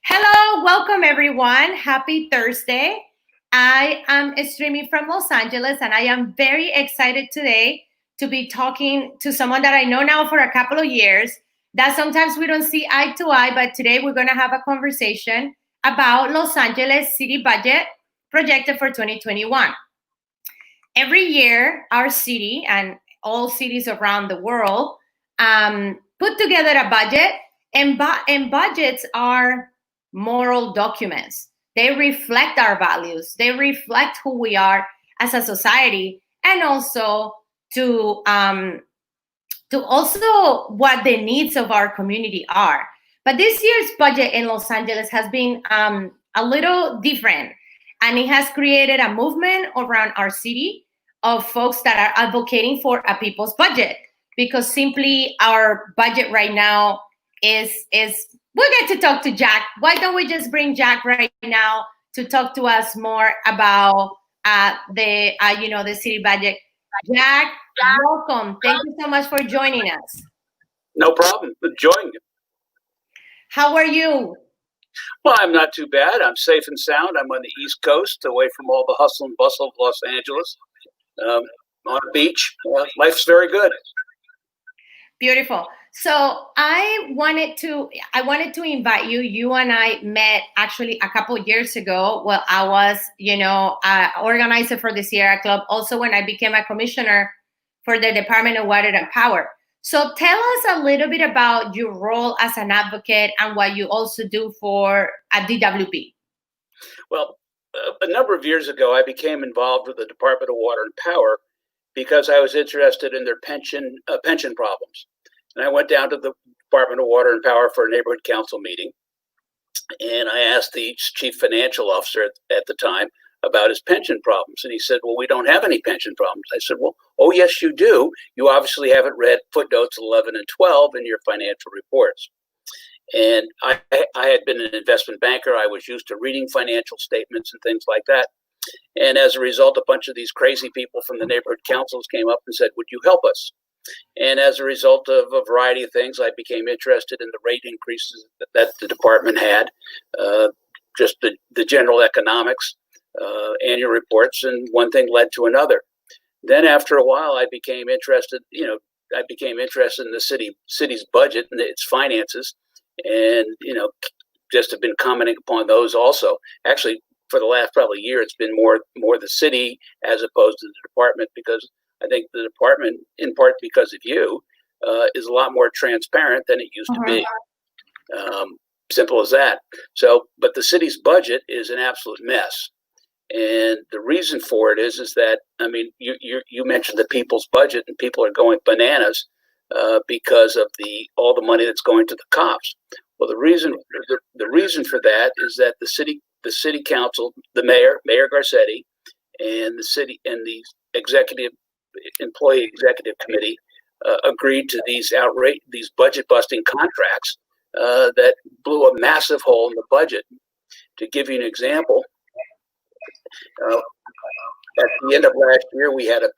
Hello, welcome everyone. Happy Thursday. I am streaming from Los Angeles and I am very excited today to be talking to someone that I know now for a couple of years that sometimes we don't see eye to eye, but today we're going to have a conversation about Los Angeles city budget projected for 2021. Every year, our city and all cities around the world put together a budget, and budgets are moral documents. They reflect our values. They reflect who we are as a society, and also to also what the needs of our community are. But this year's budget in Los Angeles has been a little different, and it has created a movement around our city of folks that are advocating for a people's budget, because simply our budget right now is we'll get to talk to Jack. Why don't we just bring Jack right now to talk to us more about the city budget? Jack, welcome. Thank you so much for joining us. No problem. Enjoying it. How are you? Well, I'm not too bad. I'm safe and sound. I'm on the East Coast, away from all the hustle and bustle of Los Angeles, on the beach. Life's very good. Beautiful. So I wanted to invite you. You and I met actually a couple of years ago. Well, I was, organizer for the Sierra Club. Also, when I became a commissioner for the Department of Water and Power. So tell us a little bit about your role as an advocate and what you also do for at DWP. Well, a number of years ago, I became involved with the Department of Water and Power because I was interested in their pension problems. And I went down to the Department of Water and Power for a neighborhood council meeting. And I asked the chief financial officer at the time about his pension problems. And he said, well, we don't have any pension problems. I said, well, oh, yes, you do. You obviously haven't read footnotes 11 and 12 in your financial reports. And I had been an investment banker. I was used to reading financial statements and things like that. And as a result, a bunch of these crazy people from the neighborhood councils came up and said, would you help us? And as a result of a variety of things, I became interested in the rate increases that the department had, just the general economics, annual reports, and one thing led to another. Then after a while, I became interested in the city's budget and its finances, and just have been commenting upon those also. Actually, for the last probably year, it's been more the city as opposed to the department, because I think the department, in part because of you, is a lot more transparent than it used to be. Simple as that. So, but the city's budget is an absolute mess. And the reason for it is that, I mean, you mentioned the people's budget, and people are going bananas because of all the money that's going to the cops. Well, the reason for that is that the city council, the Mayor Garcetti, and the city and the employee executive committee agreed to these budget busting contracts that blew a massive hole in the budget. To give you an example, at the end of last year, we had a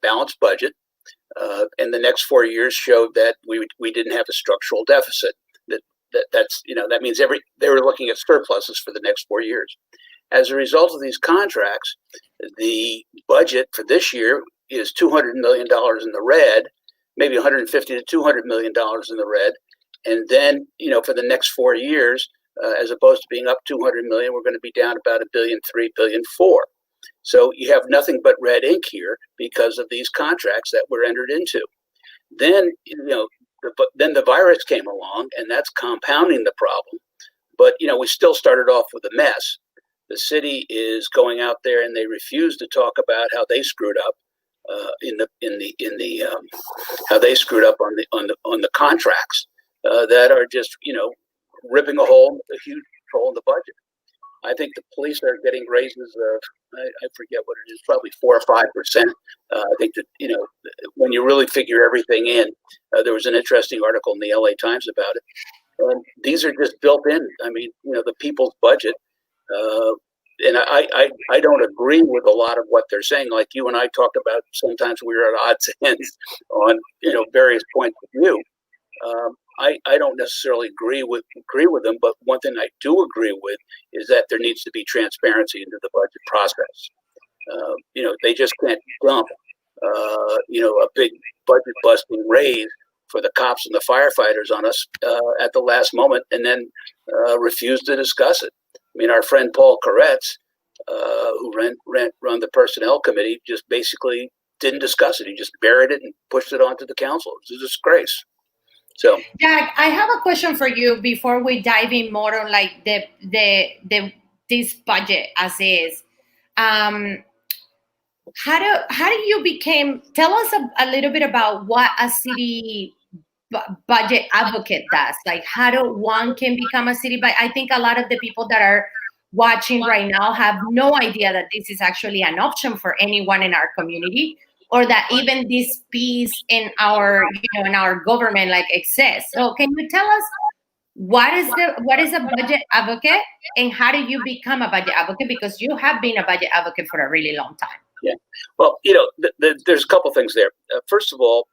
balanced budget, and the next 4 years showed that we didn't have a structural deficit. That means they were looking at surpluses for the next 4 years. As a result of these contracts, the budget for this year is $200 million in the red, maybe $150 to $200 million in the red. And then, for the next 4 years, as opposed to being up 200 million, we're going to be down about $1.3 billion, $1.4 billion. So you have nothing but red ink here because of these contracts that were entered into. Then, then the virus came along, and that's compounding the problem. But, we still started off with a mess. The city is going out there, and they refuse to talk about how they screwed up how they screwed up on the contracts that are just ripping a huge hole in the budget. I think the police are getting raises of I forget what it is, probably 4 or 5%. I think that when you really figure everything in, there was an interesting article in the LA Times about it. And these are just built in. I mean, the people's budget. And I don't agree with a lot of what they're saying. Like you and I talked about, sometimes we are at odds ends on various points of view. I don't necessarily agree with them, but one thing I do agree with is that there needs to be transparency into the budget process. They just can't dump a big budget busting raise for the cops and the firefighters on us at the last moment, and then refuse to discuss it. I mean, our friend Paul Koretz, who run the personnel committee, just basically didn't discuss it. He just buried it and pushed it onto the council. It's a disgrace. So, Jack, I have a question for you before we dive in more on like this budget as is. How do you became? Tell us a little bit about what a city budget advocate does. Like, how do one can become a city? But I think a lot of the people that are watching right now have no idea that this is actually an option for anyone in our community, or that even this piece in our in our government like exists. So can you tell us what is a budget advocate, and how do you become a budget advocate? Because you have been a budget advocate for a really long time. Yeah. Well, there's a couple things there. First of all,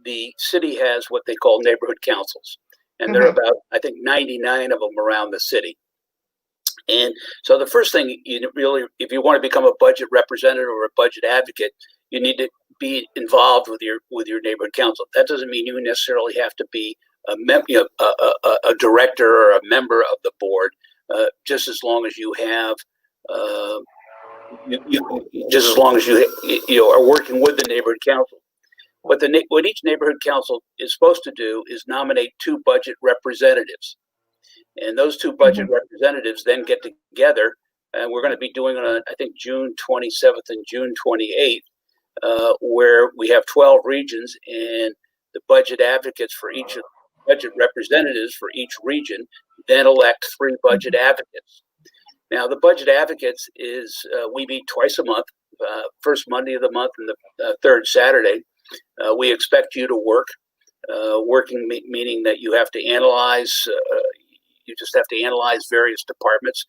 the city has what they call neighborhood councils, and there are about, I think, 99 of them around the city. And so the first thing, if you want to become a budget representative or a budget advocate, you need to be involved with your neighborhood council. That doesn't mean you necessarily have to be a director or a member of the board, just as long as you have. Just as long as you are working with the neighborhood council. What each neighborhood council is supposed to do is nominate 2 budget representatives, and those 2 budget representatives then get together, and we're going to be doing it on, I think, June 27th and June 28th, where we have 12 regions, and the budget advocates for each of the budget representatives for each region then elect 3 budget advocates. Now, the budget advocates is we meet twice a month, first Monday of the month and the third Saturday. We expect you to work. Working meaning that you have to analyze. You just have to analyze various departments.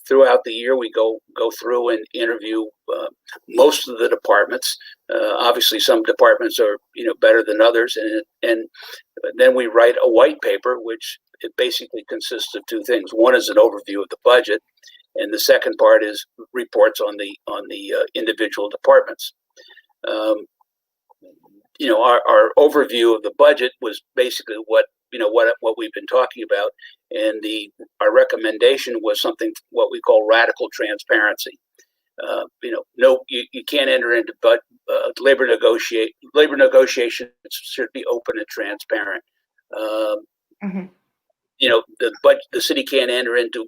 Throughout the year, we go through and interview most of the departments. Obviously, some departments are better than others, and then we write a white paper, which it basically consists of 2 things. One is an overview of the budget, and the second part is reports on the individual departments. Our overview of the budget was basically what we've been talking about, and our recommendation was something what we call radical transparency. You can't enter into labor negotiations should be open and transparent. The city can't enter into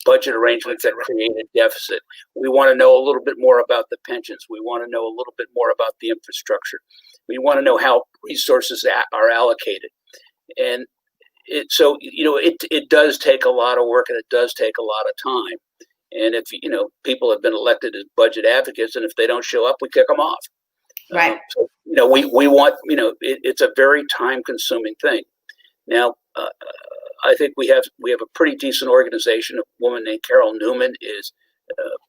budget arrangements that create a deficit. We want to know a little bit more about the pensions. We want to know a little bit more about the infrastructure. We want to know how resources are allocated. And it does take a lot of work, and it does take a lot of time. And if people have been elected as budget advocates, and if they don't show up, we kick them off. Right. We want it's a very time-consuming thing. Now, I think we have a pretty decent organization. A woman named Carol Newman is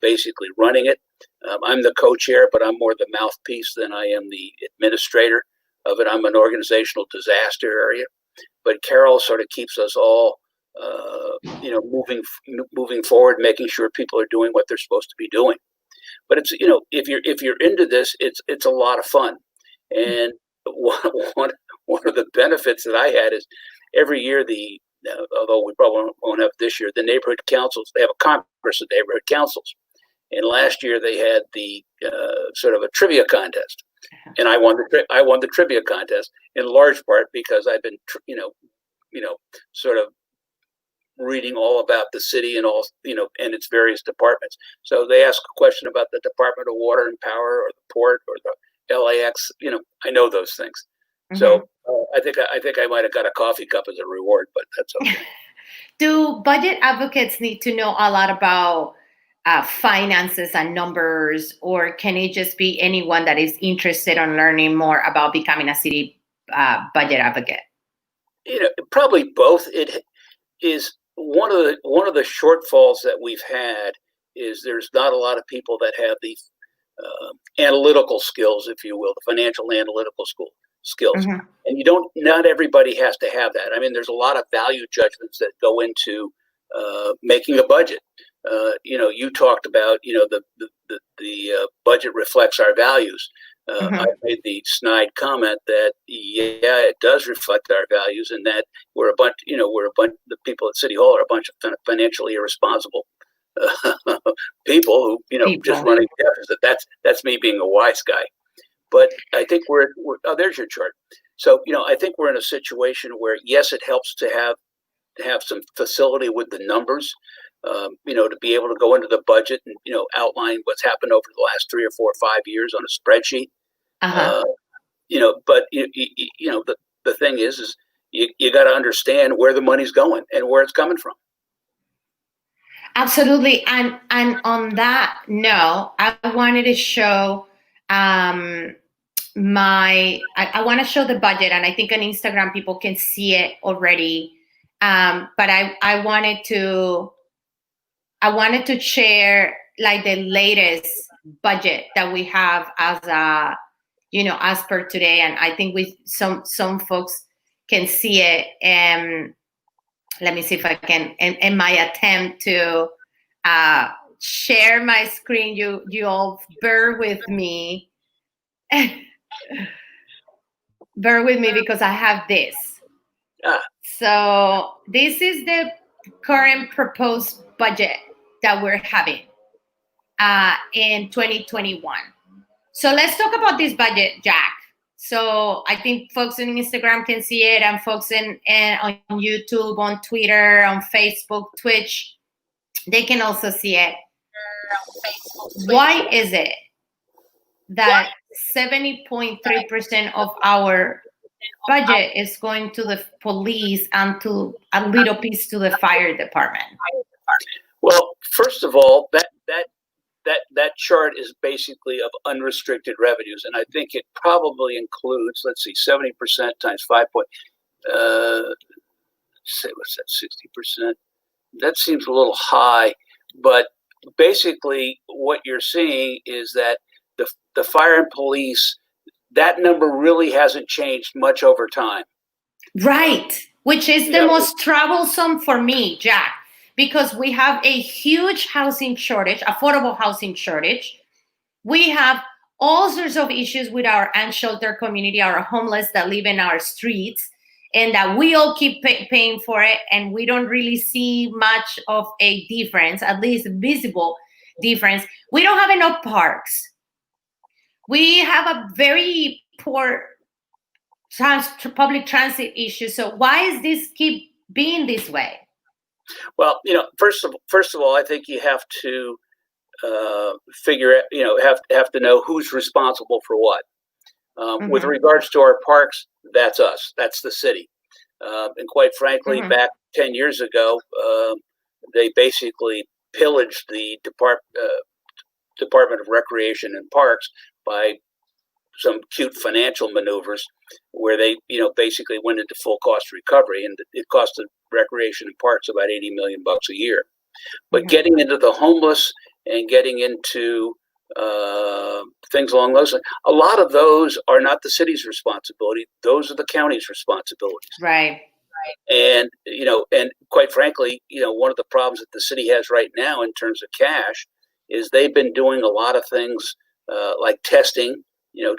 basically running it. I'm the co-chair, but I'm more the mouthpiece than I am the administrator of it. I'm an organizational disaster area, but Carol sort of keeps us all, moving forward, making sure people are doing what they're supposed to be doing. But it's if you're into this, it's a lot of fun. And one of the benefits that I had is every year although we probably won't have this year, the neighborhood councils, they have a congress of neighborhood councils. And last year they had the sort of a trivia contest, and I won the trivia contest in large part because I've been sort of reading all about the city and and its various departments. So they ask a question about the Department of Water and Power or the port or the LAX. I know those things. So I think I might have got a coffee cup as a reward, but that's okay. Do budget advocates need to know a lot about finances and numbers, or can it just be anyone that is interested in learning more about becoming a city budget advocate? Probably both. It is one of the shortfalls that we've had is there's not a lot of people that have the analytical skills, if you will, the financial analytical skills. Mhm. And not everybody has to have that. I mean, there's a lot of value judgments that go into making a budget. You talked about, the budget reflects our values. I made the snide comment that, yeah, it does reflect our values, and that we're a bunch, the people at City Hall are a bunch of financially irresponsible people who, just People. running deficit. That's me being a wise guy. But I think we're oh, there's your chart. So, I think we're in a situation where, yes, it helps to have some facility with the numbers, to be able to go into the budget and, outline what's happened over the last 3 or 4 or 5 years on a spreadsheet. Uh-huh. But the thing is you got to understand where the money's going and where it's coming from. Absolutely. And on that note, I wanted to show I want to show the budget, and I think on Instagram people can see it already. But I wanted to share like the latest budget that we have as per today, and I think with some folks can see it. Let me see if I can, in my attempt to share my screen, you all bear with me. Bear with me because I have this. So this is the current proposed budget that we're having in 2021. So let's talk about this budget, Jack. So I think folks on Instagram can see it, and folks on YouTube, on Twitter, on Facebook, Twitch, they can also see it. Why is it that 70.3% of our budget is going to the police and to a little piece to the fire department? Well, first of all, that chart is basically of unrestricted revenues, and I think it probably includes, let's see, 70% times 5 point. Say what's that? 60%. That seems a little high, but basically, what you're seeing is that the fire and police, that number really hasn't changed much over time. Right, which is the most troublesome for me, Jack, because we have a huge housing shortage, affordable housing shortage. We have all sorts of issues with our unsheltered community, our homeless that live in our streets, and that we all keep paying for it, and we don't really see much of a difference, at least visible difference. We don't have enough parks. We have a very poor public transit issue. So why is this keep being this way? Well, first of all, I think you have to figure out, have to know who's responsible for what. With regards to our parks, that's us. That's the city. And quite frankly, back 10 years ago, they basically pillaged the Department of Recreation and Parks by some cute financial maneuvers where they, basically went into full cost recovery, and it cost the Recreation and Parks about $80 million a year. But getting into the homeless and getting into things along those lines, a lot of those are not the city's responsibility. Those are the county's responsibilities. Right. And, and quite frankly, one of the problems that the city has right now in terms of cash is they've been doing a lot of things like testing.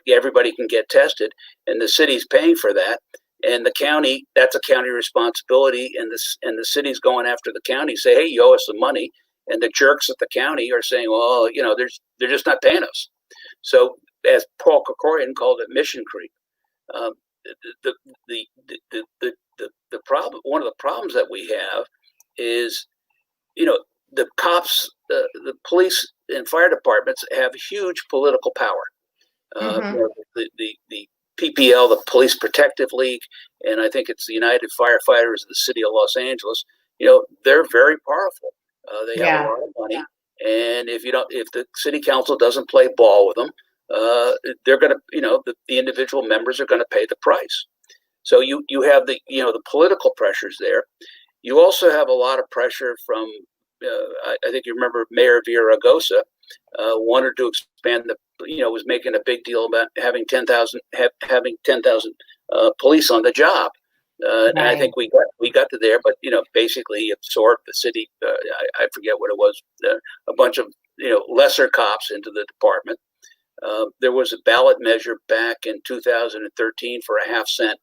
Everybody can get tested, and the city's paying for that. And the county, that's a county responsibility, and the city's going after the county, say, hey, you owe us some money. And the jerks at the county are saying, well, they're just not paying us. So, as Paul Krikorian called it, mission creep. The problem, one of the problems that we have is, the cops, the police and fire departments have huge political power. The PPL, the Police Protective League, and I think it's the United Firefighters of the City of Los Angeles. They're very powerful. They have a lot of money, and if the city council doesn't play ball with them, they're going to, the individual members are going to pay the price. So you have the political pressures there. You also have a lot of pressure from, I think you remember Mayor Villaraigosa wanted to expand was making a big deal about having 10,000 police on the job. And I think we got to there, but basically absorbed the city. I forget what it was, a bunch of lesser cops into the department. There was a ballot measure back in 2013 for a half-cent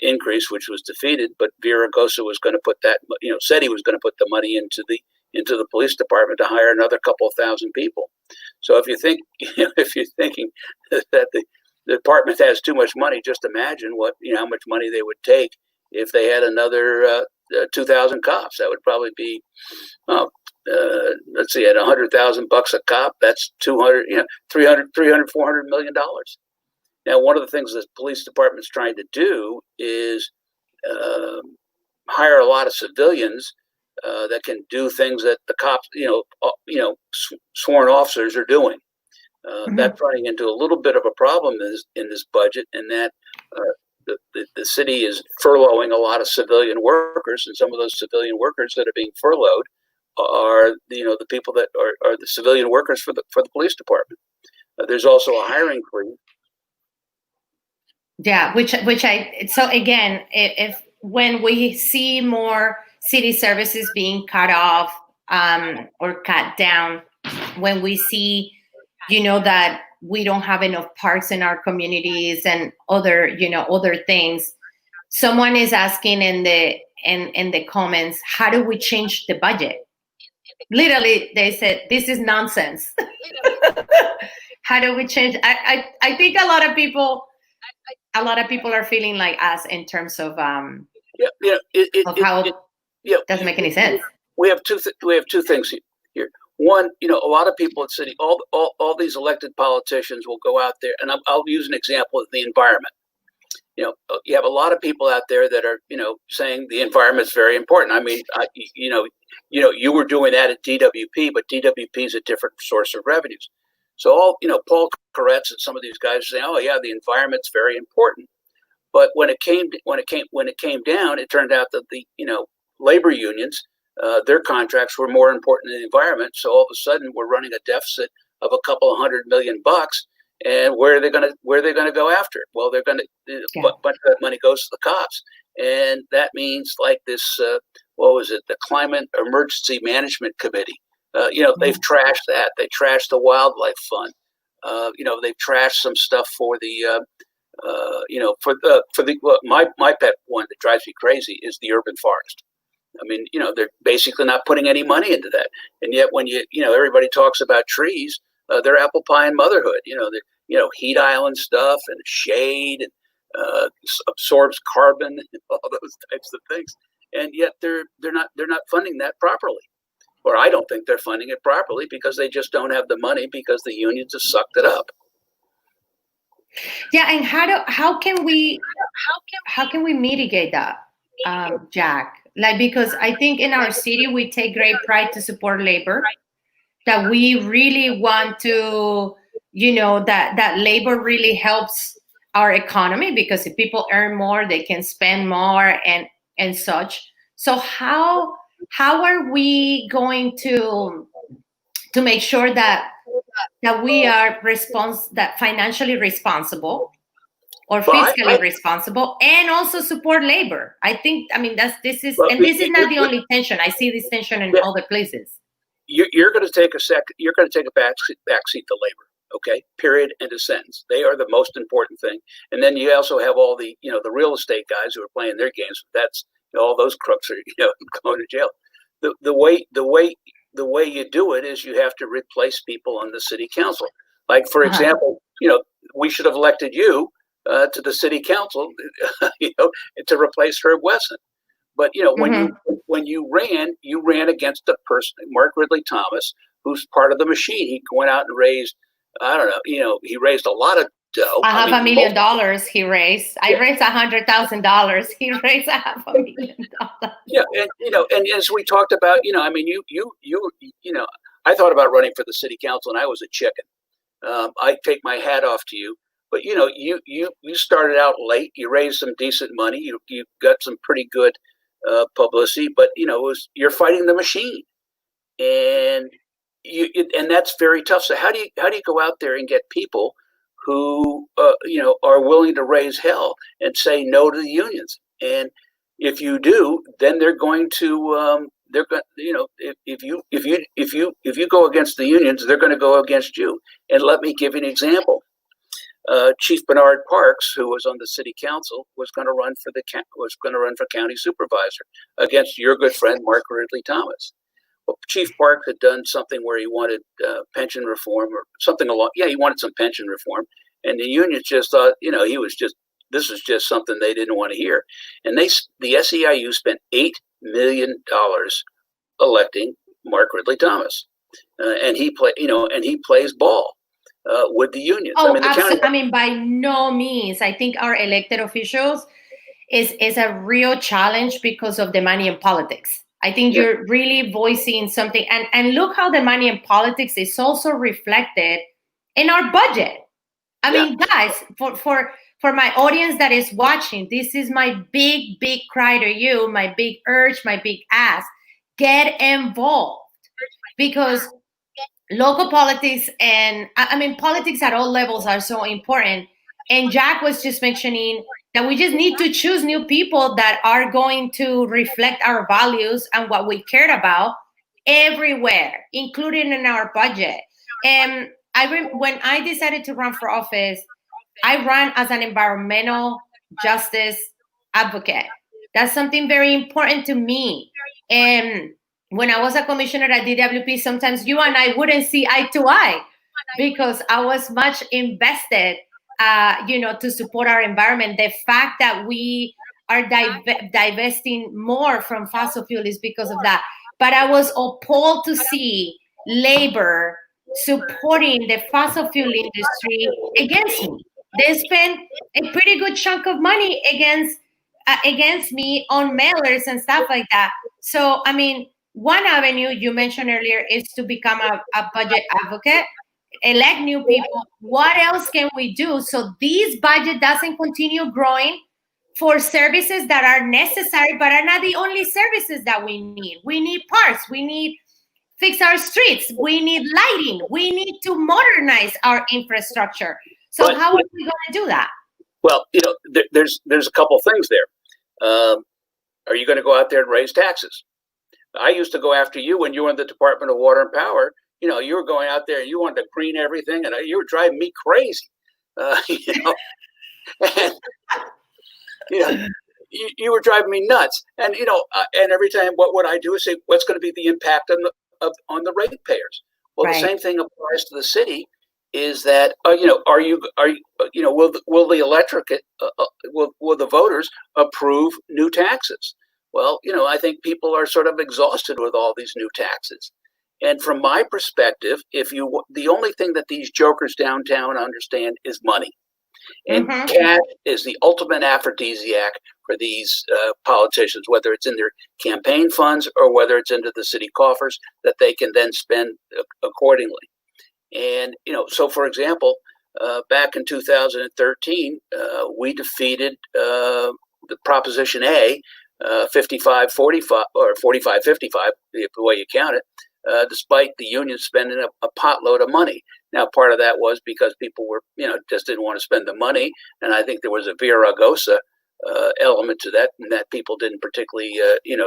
increase, which was defeated. But Villaraigosa was going to put that, said he was going to put the money into the police department to hire another couple of thousand people. So if you think, if you're thinking that the department has too much money, just imagine how much money they would take if they had another 2,000 cops. That would probably be, let's see, at $100,000 a cop, that's 200, $300, $400 million. Now, one of the things the police department's trying to do is hire a lot of civilians that can do things that the cops, sworn officers are doing. That's running into a little bit of a problem in this budget, and that the city is furloughing a lot of civilian workers, and some of those civilian workers that are being furloughed are the people that are the civilian workers for the police department. There's also a hiring freeze. Yeah, so again, if when we see more city services being cut off or cut down, when we see that we don't have enough parks in our communities and other things, someone is asking in the comments, how do we change the budget? Literally, they said this is nonsense. How do we change? I think a lot of people are feeling like us in terms of how it doesn't make any sense. We have two things here. One, a lot of people at city, all these elected politicians will go out there, and I'll use an example of the environment. You have a lot of people out there that are, saying the environment's very important. I mean, you were doing that at DWP, but DWP is a different source of revenues. So Paul Koretz and some of these guys say, oh yeah, the environment's very important. But when it came down, it turned out that the labor unions, their contracts were more important than the environment. So all of a sudden, we're running a deficit of a couple of $100 million. And where are they going to go after? Well, they're going to a bunch of that money goes to the cops, and that means like this. What was it? The Climate Emergency Management Committee. They've trashed that. They trashed the Wildlife Fund. They've trashed some stuff for the. My pet one that drives me crazy is the urban forest. I mean, they're basically not putting any money into that, and yet when everybody talks about trees. They're apple pie and motherhood. Heat island stuff and shade and absorbs carbon and all those types of things. And yet they're not funding that properly, or I don't think they're funding it properly because they just don't have the money because the unions have sucked it up. Yeah, and how can we mitigate that, Jack? Like, because I think in our city we take great pride to support labor. That we really want to, that labor really helps our economy, because if people earn more, they can spend more and such. So how are we going to make sure that we are financially responsible or fiscally responsible, and also support labor? I mean, this is not the only tension. I see this tension in other places. You're going to take You're going to take a backseat to labor, okay? Period. End of sentence. They are the most important thing. And then you also have all the the real estate guys who are playing their games. That's all those crooks are going to jail. The way you do it is you have to replace people on the city council. Like for example, we should have elected you to the city council, to replace Herb Wesson. But when you ran against a person, Mark Ridley Thomas, who's part of the machine. He went out and raised, I don't know, he raised a lot of dough. $500,000 he raised. I raised $100,000. He raised $500,000. Yeah, and as we talked about, I mean, I thought about running for the city council, and I was a chicken. I take my hat off to you. But you started out late. You raised some decent money. You got some pretty good publicity, but you're fighting the machine, and and that's very tough. So how do you go out there and get people who are willing to raise hell and say no to the unions? And if you do, then they're going to if you go against the unions, they're going to go against you. And let me give you an example. Chief Bernard Parks, who was on the city council, was going to run for county supervisor against your good friend Mark Ridley Thomas. Well, Chief Parks had done something where he wanted pension reform or something he wanted some pension reform, and the unions just thought, this was just something they didn't want to hear, and the SEIU spent $8 million electing Mark Ridley Thomas, and he plays ball with the unions. Oh, absolutely. By no means. I think our elected officials is a real challenge because of the money in politics. I think you're really voicing something, and look how the money in politics is also reflected in our budget. I mean, guys, for my audience that is watching, this is my big cry to you, my big urge, my big ask: get involved, because local politics and politics at all levels are so important. And Jack was just mentioning that we just need to choose new people that are going to reflect our values and what we cared about everywhere, including in our budget. And when I decided to run for office, I ran as an environmental justice advocate. That's something very important to me. And when I was a commissioner at DWP, sometimes you and I wouldn't see eye to eye because I was much invested, to support our environment. The fact that we are divesting more from fossil fuel is because of that. But I was appalled to see labor supporting the fossil fuel industry against me. They spent a pretty good chunk of money against me on mailers and stuff like that. So, one avenue you mentioned earlier is to become a budget advocate, elect new people. What else can we do so this budget doesn't continue growing for services that are necessary but are not the only services that we need? We need parts. We need fix our streets. We need lighting. We need to modernize our infrastructure. So how are we going to do that? Well, there's a couple things there. Are you going to go out there and raise taxes? I used to go after you when you were in the Department of Water and Power. You were going out there and you wanted to green everything, and you were driving me crazy. You were driving me nuts. And and every time, what would I do is say, what's going to be the impact on the ratepayers? Well, right. The same thing applies to the city. Is that will the electorate will the voters approve new taxes? Well, I think people are sort of exhausted with all these new taxes. And from my perspective, the only thing that these jokers downtown understand is money. And cash is the ultimate aphrodisiac for these politicians, whether it's in their campaign funds or whether it's into the city coffers that they can then spend accordingly. And, so for example, back in 2013, we defeated the Proposition A, 55-45 or 45-55, the way you count it, despite the union spending a potload of money. Now, part of that was because people were, just didn't want to spend the money. And I think there was a Via Ragosa element to that, and that people didn't particularly,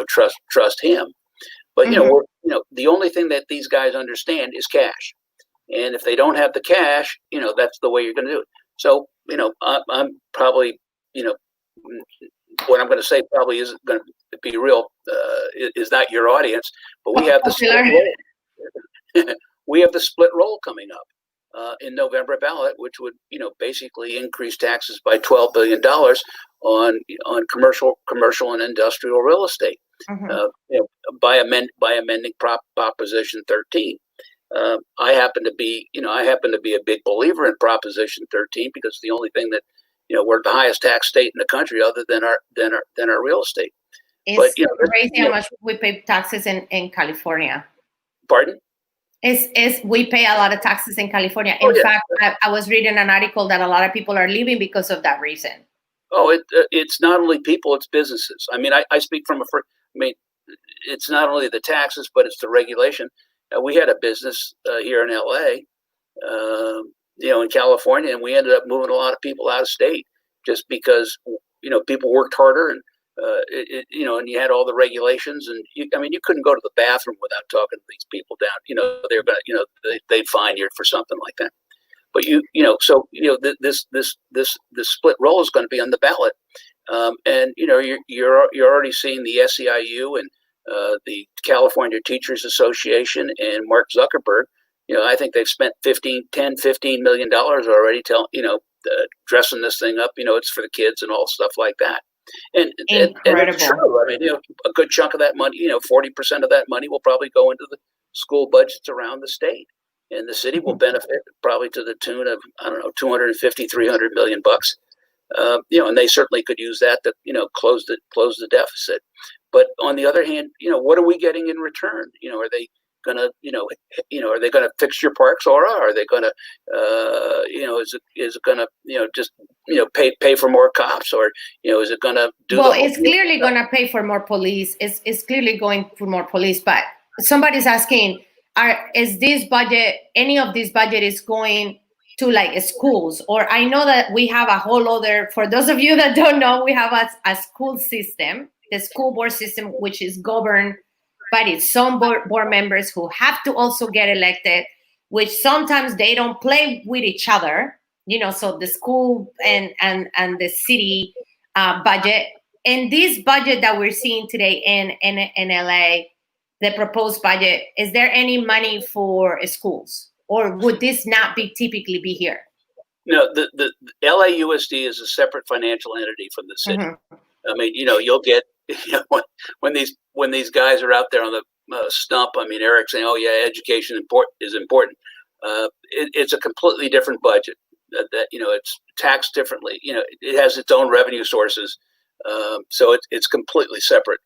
trust him. But, the only thing that these guys understand is cash. And if they don't have the cash, that's the way you're going to do it. So, I'm probably, what I'm going to say probably isn't going to be real, is not your audience, but we have the split roll. We have the split roll coming up in November ballot, which would, basically increase taxes by $12 billion on commercial and industrial real estate, by amending Proposition 13. I happen to be a big believer in Proposition 13 because it's the only thing that, we're the highest tax state in the country other than our real estate. It's crazy how much we pay taxes in California. Pardon? We pay a lot of taxes in California. In fact, I was reading an article that a lot of people are leaving because of that reason. Oh, it's not only people, it's businesses. I speak from it's not only the taxes, but it's the regulation. we had a business here in LA, in California, and we ended up moving a lot of people out of state just because people worked harder, and and you had all the regulations, and you couldn't go to the bathroom without talking to these people down. They're gonna, they'd fine you for something like that. But this split roll is going to be on the ballot, and you're already seeing the SEIU and the California Teachers Association and Mark Zuckerberg. I think they've spent $15 million already, dressing this thing up. It's for the kids and all stuff like that. And it's true. A good chunk of that money, 40% of that money will probably go into the school budgets around the state. And the city will benefit probably to the tune of, I don't know, 250, 300 million bucks. And they certainly could use that to, close the deficit. But on the other hand, what are we getting in return? Are they gonna, are they gonna fix your parks, or are they gonna, is it gonna, just, pay for more cops, or, is it gonna do? Well, it's clearly gonna pay for more police. It's clearly going for more police. But somebody's asking, is this budget, any of this budget is going to like schools? Or I know that we have a whole other, for those of you that don't know, we have a school system, the school board system, which is governed by its own board members who have to also get elected, which sometimes they don't play with each other, so the school and the city budget. And this budget that we're seeing today in LA, the proposed budget, is there any money for schools, or would this not typically be here? No, the LAUSD is a separate financial entity from the city. Mm-hmm. You'll get when these guys are out there on the stump. Eric saying, "Oh yeah, education is important." It's a completely different budget. That it's taxed differently. It has its own revenue sources, so it's completely separate.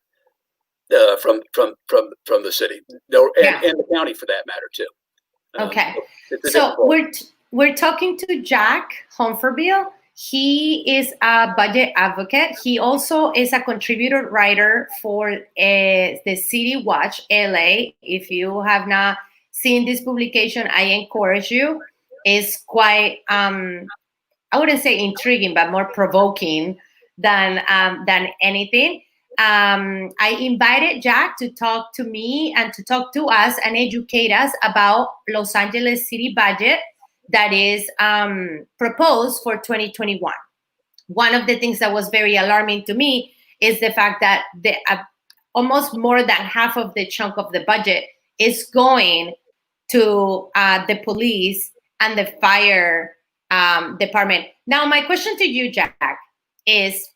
From the city, and the county for that matter too. Okay, so we're talking to Jack Humphreville. He is a budget advocate. He also is a contributor writer for the City Watch LA. If you have not seen this publication, I encourage you. It's quite I wouldn't say intriguing, but more provoking than anything. I invited Jack to talk to me and to talk to us and educate us about Los Angeles city budget that is proposed for 2021. One of the things that was very alarming to me is the fact that almost more than half of the chunk of the budget is going to the police and the fire department. Now, my question to you, Jack, is,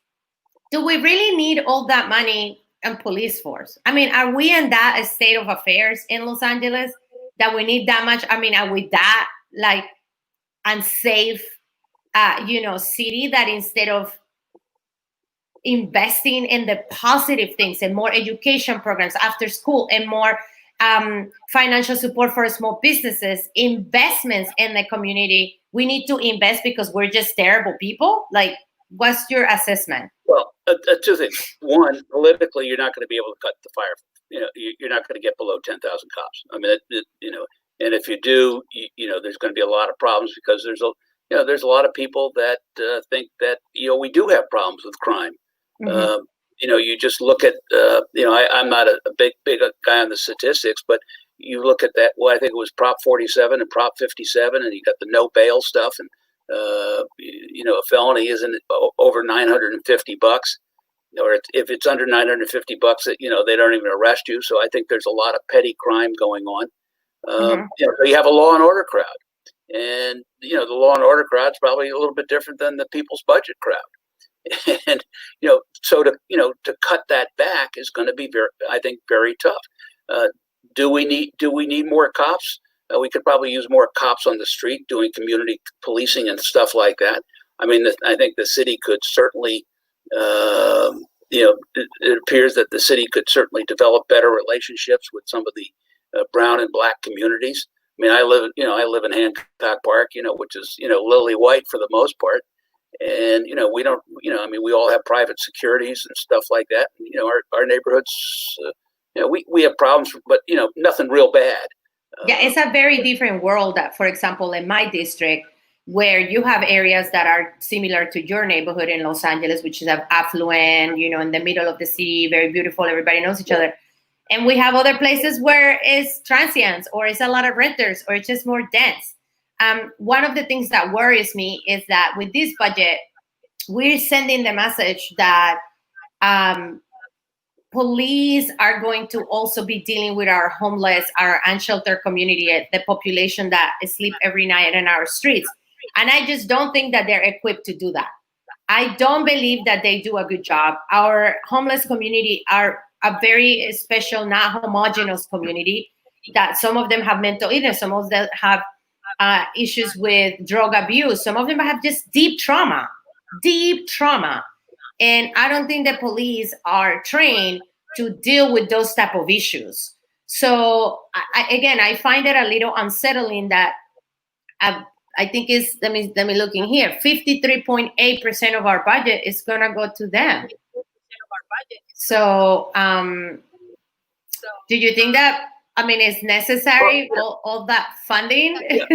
do we really need all that money in police force? Are we in that state of affairs in Los Angeles that we need that much? Are we that like unsafe, city that instead of investing in the positive things and more education programs after school and more financial support for small businesses, investments in the community, we need to invest because we're just terrible people? Like, what's your assessment? Well, two things. One, politically, you're not going to be able to cut the fire. You're not going to get below 10,000 cops. And if you do, there's going to be a lot of problems because there's a lot of people that think that we do have problems with crime. Mm-hmm. You just look at I'm not a big guy on the statistics, but you look at that. Well, I think it was Prop 47 and Prop 57, and you got the no bail stuff, and a felony isn't over $950, or if it's under $950, they don't even arrest you. So I think there's a lot of petty crime going on. Mm-hmm. So you have a law and order crowd, and the law and order crowd is probably a little bit different than the people's budget crowd. And so to cut that back is going to be very tough. Do we need more cops? We could probably use more cops on the street doing community policing and stuff like that. I think the city could certainly, it appears that the city could certainly develop better relationships with some of the brown and black communities. I live in Hancock Park, which is, lily white for the most part. And, we don't, we all have private securities and stuff like that. And, our neighborhoods, we have problems, but, nothing real bad. Yeah, it's a very different world that, for example, in my district, where you have areas that are similar to your neighborhood in Los Angeles, which is affluent, in the middle of the city, very beautiful, everybody knows each other. And we have other places where it's transients or it's a lot of renters or it's just more dense. One of the things that worries me is that with this budget, we're sending the message that police are going to also be dealing with our homeless, our unsheltered community, the population that sleep every night in our streets. And I just don't think that they're equipped to do that. I don't believe that they do a good job. Our homeless community are a very special, not homogeneous community, that some of them have mental illness, some of them have issues with drug abuse, some of them have just deep trauma. And I don't think the police are trained to deal with those type of issues. So I find it a little unsettling that I think is, let me look in here, 53.8% of our budget is gonna go to them. So do you think that, it's necessary, all that funding? Yeah.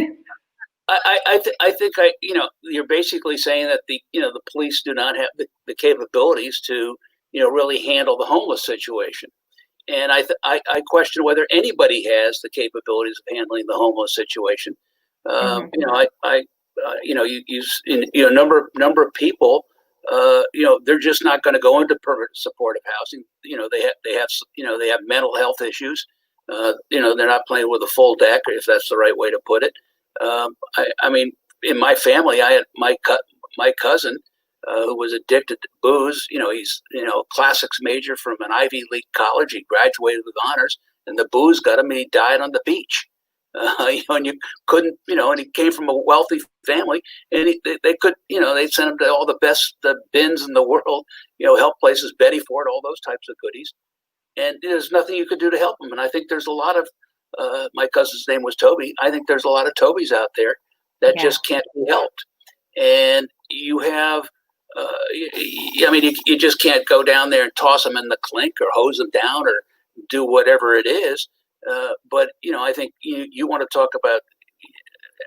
I think you're basically saying that the police do not have the capabilities to really handle the homeless situation, and I question whether anybody has the capabilities of handling the homeless situation. Number of people, they're just not going to go into permanent supportive housing. They have mental health issues. They're not playing with a full deck, if that's the right way to put it. In my family, I had my cousin who was addicted to booze. He's classics major from an Ivy League college. He graduated with honors, and the booze got him, and he died on the beach. And you couldn't, and he came from a wealthy family, and they could, they sent him to all the best bins in the world, help places, Betty Ford, all those types of goodies. And there's nothing you could do to help him. And I think there's a lot of, my cousin's name was Toby. I think there's a lot of Tobys out there that just can't be helped. And you have, you just can't go down there and toss them in the clink or hose them down or do whatever it is. But I think you want to talk about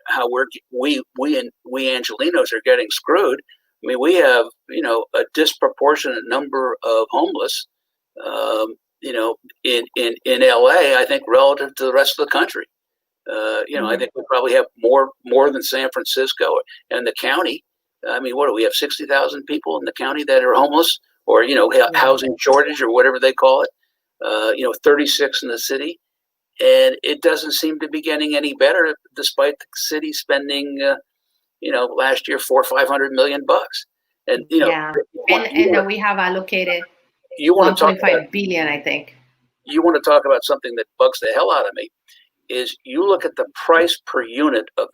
how we Angelenos are getting screwed. We have a disproportionate number of homeless, in LA, I think, relative to the rest of the country. I think we probably have more than San Francisco and the county. What do we have? 60,000 people in the county that are homeless, or housing shortage, or whatever they call it. 36 in the city. And it doesn't seem to be getting any better, despite the city spending, last year $400 or $500 million. And and we have allocated you want to talk $1.5 billion, I think. You want to talk about something that bugs the hell out of me, is you look at the price per unit of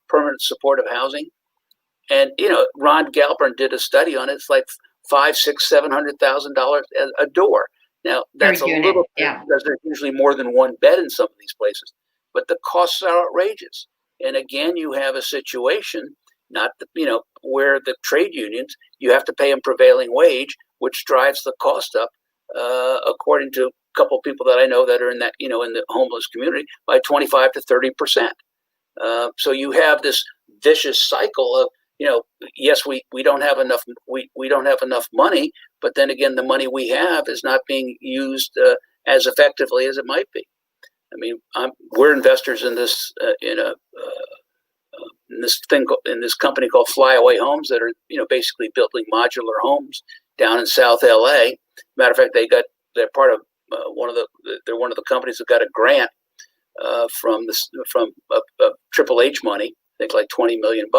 permanent supportive housing, and Ron Galpern did a study on it. It's like $500,000, $600,000, $700,000 a door. Now that's a little bit, because there's usually more than one bed in some of these places, but the costs are outrageous. And again, you have a situation, where the trade unions, you have to pay them prevailing wage, which drives the cost up, according to a couple of people that I know that are in that, in the homeless community, by 25 to 30%. So you have this vicious cycle of, yes, we don't have enough, we don't have enough money, but then again, the money we have is not being used as effectively as it might be. We're investors in this in this company called Flyaway Homes that are basically building modular homes down in South LA. Matter of fact, they're part of they're one of the companies that got a grant from Triple H money. I think like $20 million.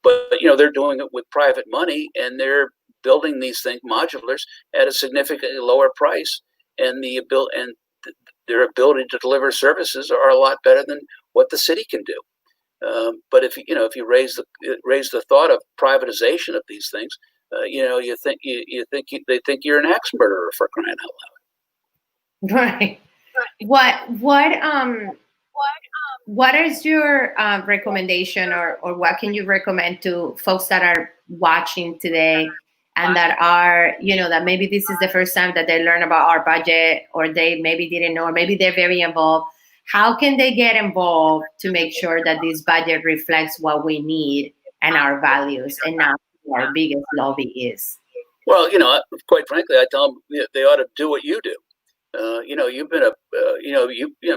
But they're doing it with private money, and they're building these things modulars at a significantly lower price, and their ability to deliver services are a lot better than what the city can do. But if you raise the thought of privatization of these things, they think you're an axe murderer, for crying out loud. Right. What is your recommendation, or what can you recommend to folks that are watching today and that are, that maybe this is the first time that they learn about our budget, or they maybe didn't know, or maybe they're very involved? how can they get involved to make sure that this budget reflects what we need and our values and not what our biggest lobby is? Well, quite frankly, I tell them they ought to do what you do. You've been I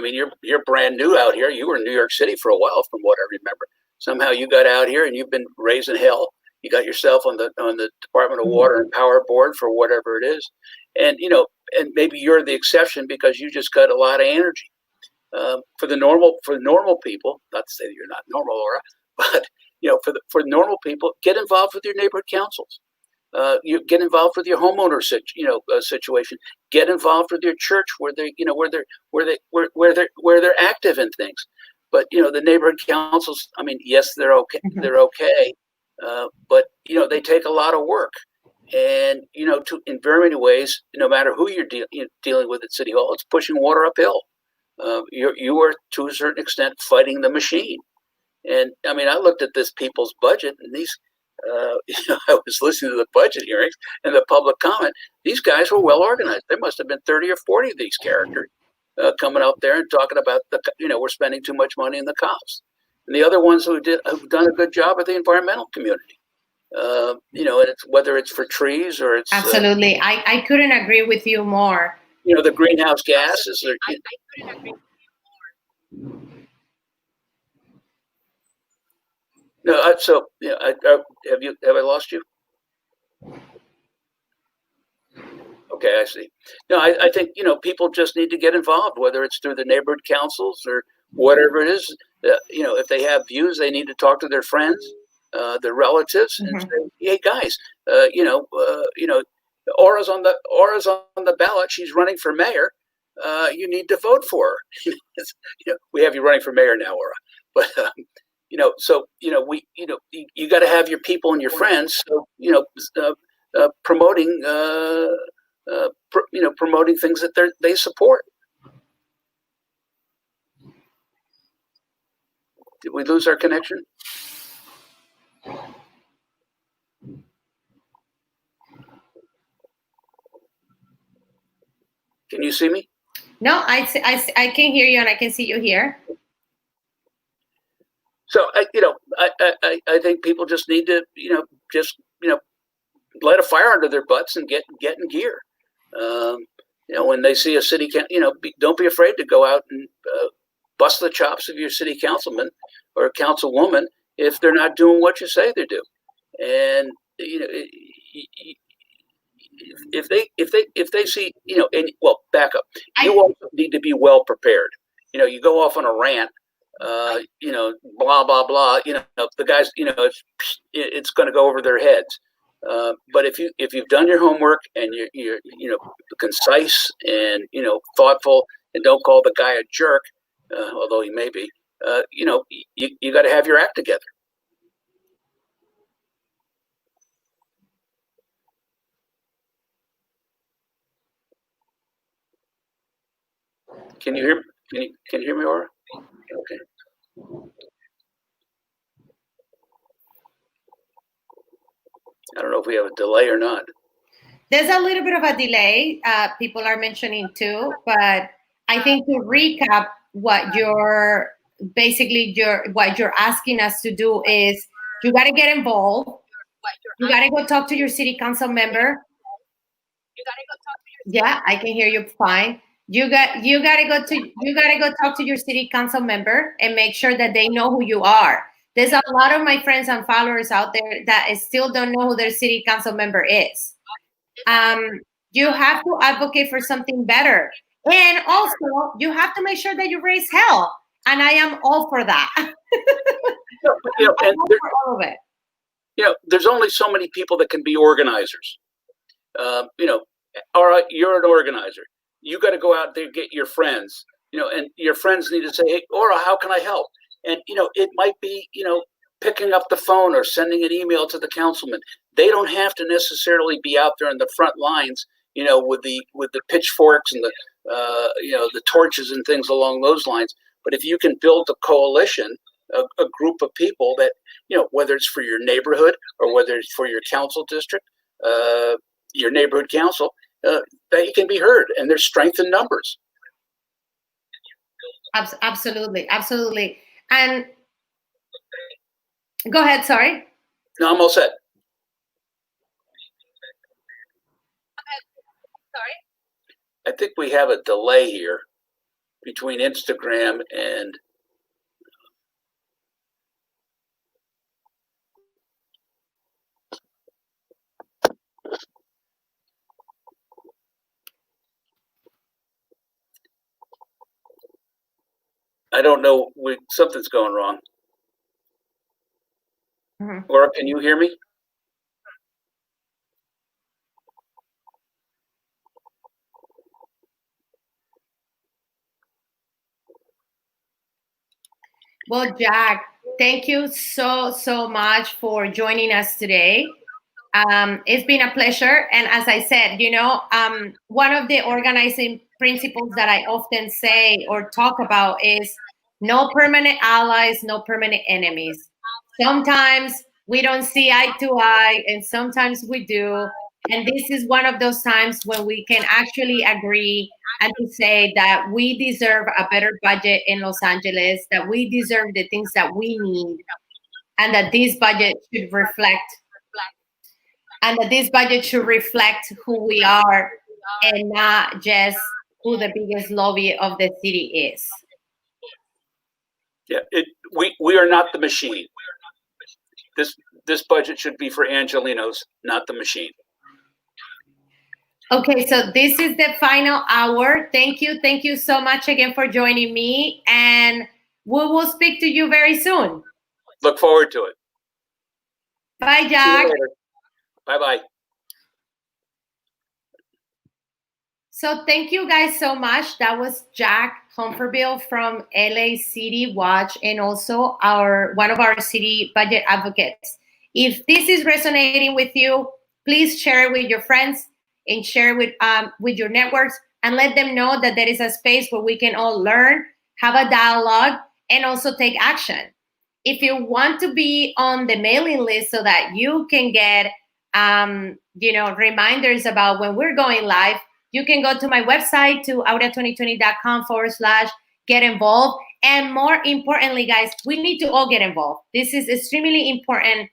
mean, you're brand new out here. You were in New York City for a while, from what I remember. Somehow you got out here and you've been raising hell. You got yourself on the Department of Water and Power Board for whatever it is, and maybe you're the exception because you just got a lot of energy. For normal people, not to say that you're not normal, Laura, but for normal people, get involved with your neighborhood councils. You get involved with your homeowner situation. Get involved with your church where they're active in things. But the neighborhood councils. I mean, yes, they're okay. They're okay, but they take a lot of work. And in very many ways, no matter who you're dealing with at City Hall, it's pushing water uphill. You are to a certain extent fighting the machine. And I mean, I looked at this people's budget, and these. I was listening to the budget hearings and the public comment. These guys were well organized. There must have been 30 or 40 of these characters coming out there and talking about we're spending too much money in the cops. And the other ones who've done a good job are the environmental community. And it's whether it's for trees or it's absolutely. I couldn't agree with you more. The greenhouse gases. I couldn't agree with you more. No, so have I lost you? Okay, I see. No, I think people just need to get involved, whether it's through the neighborhood councils or whatever it is. If they have views, they need to talk to their friends, their relatives, and say, "Hey, guys, Aura's on the ballot. She's running for mayor. You need to vote for her." We have you running for mayor now, Aura, but. You got to have your people and your friends. So, promoting, promoting things that they support. Did we lose our connection? Can you see me? No, I can hear you and I can see you here. So I think people just need to light a fire under their butts and get in gear. When they see a city, don't be afraid to go out and bust the chops of your city councilman or councilwoman if they're not doing what you say they do. And if they see back up. You also need to be well prepared. You go off on a rant. Blah blah blah. The guys. It's going to go over their heads. But if you've done your homework and you're concise and thoughtful and don't call the guy a jerk, although he may be, you got to have your act together. Can you hear? Can you hear me, Aura? Okay. I don't know if we have a delay or not. There's a little bit of a delay. People are mentioning too, but I think to recap, what you're asking us to do is you got to get involved. You got to go talk to your city council member. Yeah, I can hear you fine. You got to go talk to your city council member and make sure that they know who you are. There's a lot of my friends and followers out there that still don't know who their city council member is. You have to advocate for something better. And also, you have to make sure that you raise hell. And I am all for that. And for all of it. There's only so many people that can be organizers. All right, you're an organizer. You got to go out there and get your friends, and your friends need to say, "Hey, Aura, how can I help?" And, it might be, picking up the phone or sending an email to the councilman. They don't have to necessarily be out there in the front lines, with the pitchforks and the torches and things along those lines. But if you can build a coalition, a group of people that, whether it's for your neighborhood or whether it's for your council district, your neighborhood council, that you can be heard, and there's strength in numbers. Absolutely, absolutely. And go ahead, sorry. No, I'm all set. I think we have a delay here between Instagram and I don't know. Something's going wrong. Mhm. Laura, can you hear me? Well, Jack, thank you so much for joining us today. It's been a pleasure. And as I said, one of the organizing principles that I often say or talk about is no permanent allies, no permanent enemies. Sometimes we don't see eye to eye, and sometimes we do. And this is one of those times when we can actually agree and to say that we deserve a better budget in Los Angeles, that we deserve the things that we need, and that this budget should reflect who we are and not just who the biggest lobby of the city is. Yeah, we are not the machine. This budget should be for Angelinos, not the machine. Okay, so this is the final hour. Thank you so much again for joining me, and we will speak to you very soon. Look forward to it. Bye, Jack. Bye bye. So thank you guys so much. That was Jack Humphreville from LA City Watch, and also one of our city budget advocates. If this is resonating with you, please share it with your friends and share it with your networks, and let them know that there is a space where we can all learn, have a dialogue, and also take action. If you want to be on the mailing list so that you can get reminders about when we're going live, you can go to my website, to aurea2020.com/get involved. And more importantly, guys, we need to all get involved. This is extremely important.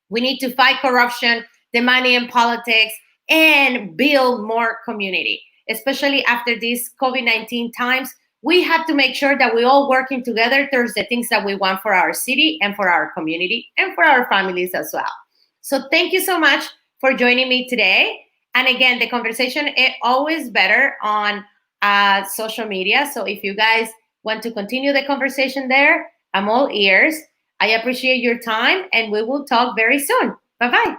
We need to fight corruption, the money in politics, and build more community, especially after these COVID-19 times. We have to make sure that we're all working together towards the things that we want for our city and for our community and for our families as well. So thank you so much for joining me today. And again, the conversation is always better on social media. So if you guys want to continue the conversation there, I'm all ears. I appreciate your time, and we will talk very soon. Bye-bye.